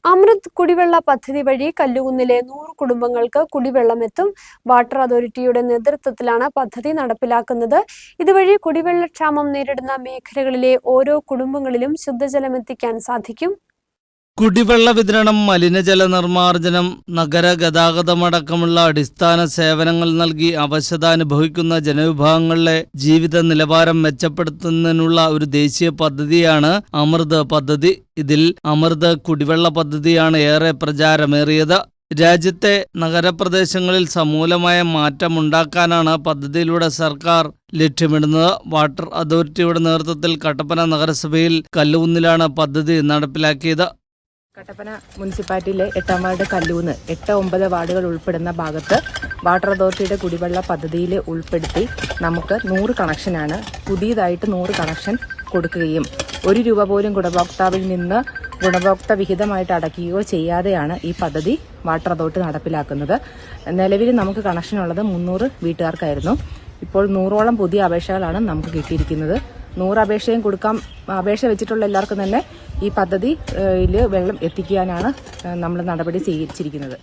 അമൃത് കുടിവെള്ള പദ്ധതി വഴി കല്ലുകുന്നിലെ 100 കുടുംബങ്ങൾക്ക് കുടിവെള്ളമെത്തും. വാട്ടർ അതോറിറ്റിയുടെ നേതൃത്വത്തിലാണ് പദ്ധതി നടപ്പിലാക്കുന്നത്. ഇതുവഴി കുടിവെള്ളക്ഷാമം നേരിടുന്ന മേഖലകളിലെ ഓരോ കുടുംബങ്ങളിലും ശുദ്ധജലമെത്തിക്കാൻ സാധിക്കും. കുടിവെള്ള വിതരണം, മലിനജല നിർമ്മാർജ്ജനം, നഗര ഗതാഗതമടക്കമുള്ള അടിസ്ഥാന സേവനങ്ങൾ നൽകി അവശത അനുഭവിക്കുന്ന ജനവിഭാഗങ്ങളിലെ ജീവിത നിലവാരം മെച്ചപ്പെടുത്തുന്നതിനുള്ള ഒരു ദേശീയ പദ്ധതിയാണ് അമൃത് പദ്ധതി. ഇതിൽ അമൃത് കുടിവെള്ള പദ്ധതിയാണ് ഏറെ പ്രചാരമേറിയത്. രാജ്യത്തെ നഗരപ്രദേശങ്ങളിൽ സമൂലമായ മാറ്റമുണ്ടാക്കാനാണ് പദ്ധതിയിലൂടെ സർക്കാർ ലക്ഷ്യമിടുന്നത്. വാട്ടർ അതോറിറ്റിയുടെ നേതൃത്വത്തിൽ കട്ടപ്പന നഗരസഭയിൽ കല്ലുകുന്നിലാണ് പദ്ധതി നടപ്പിലാക്കിയത്. കട്ടപ്പന മുനിസിപ്പാലിറ്റിയിലെ 8-ാം വാർഡ് കല്ലൂന്ന് 8-9 വാർഡുകൾ ഉൾപ്പെടുന്ന ഭാഗത്ത് വാട്ടർ അതോറിറ്റിയുടെ കുടിവെള്ള പദ്ധതിയിൽ ഉൾപ്പെടുത്തി നമുക്ക് 100 കണക്ഷനാണ്. പുതിയതായിട്ട് 100 കണക്ഷൻ കൊടുക്കുകയും 1 രൂപ പോലും ഗുണഭോക്താവിൽ നിന്ന് ഗുണഭോക്ത വിഹിതമായിട്ട് അടയ്ക്കുകയോ ചെയ്യാതെയാണ് ഈ പദ്ധതി വാട്ടർ അതോറിറ്റി നടപ്പിലാക്കുന്നത്. നിലവിൽ നമുക്ക് കണക്ഷനുള്ളത് 300 വീട്ടുകാർക്കായിരുന്നു. ഇപ്പോൾ 100ഓളം പുതിയ അപേക്ഷകളാണ് നമുക്ക് കിട്ടിയിരിക്കുന്നത്. 100 അപേക്ഷയും കൊടുക്കാം. അപേക്ഷ വെച്ചിട്ടുള്ള എല്ലാവർക്കും തന്നെ ഈ പദ്ധതിയിൽ വെള്ളം എത്തിക്കാനാണ് നമ്മൾ നടപടി സ്വീകരിച്ചിരിക്കുന്നത്.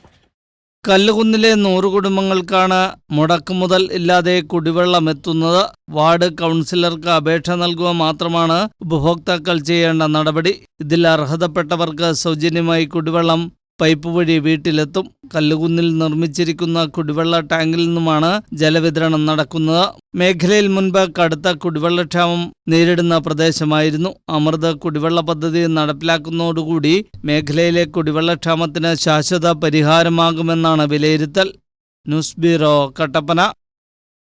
കല്ലുകുന്നിലെ 100 കുടുംബങ്ങൾക്കാണ് മുടക്കുമുതൽ ഇല്ലാതെ കുടിവെള്ളം എത്തുന്നത്. വാർഡ് കൗൺസിലർക്ക് അപേക്ഷ നൽകുക മാത്രമാണ് ഉപഭോക്താക്കൾ ചെയ്യേണ്ട നടപടി. ഇതിൽ അർഹതപ്പെട്ടവർക്ക് സൗജന്യമായി കുടിവെള്ളം പൈപ്പ് വഴി വീട്ടിലെത്തും. കല്ലുകുന്നിൽ നിർമ്മിച്ചിരിക്കുന്ന കുടിവെള്ള ടാങ്കിൽ നിന്നുമാണ് ജലവിതരണം നടക്കുന്നത്. മേഖലയിൽ മുൻപ് കടുത്ത കുടിവെള്ളക്ഷാമം നേരിടുന്ന പ്രദേശമായിരുന്നു. അമൃത് കുടിവെള്ള പദ്ധതി നടപ്പിലാക്കുന്നതോടുകൂടി മേഖലയിലെ കുടിവെള്ളക്ഷാമത്തിന് ശാശ്വത പരിഹാരമാകുമെന്നാണ് വിലയിരുത്തൽ. News bureau, Kattappana.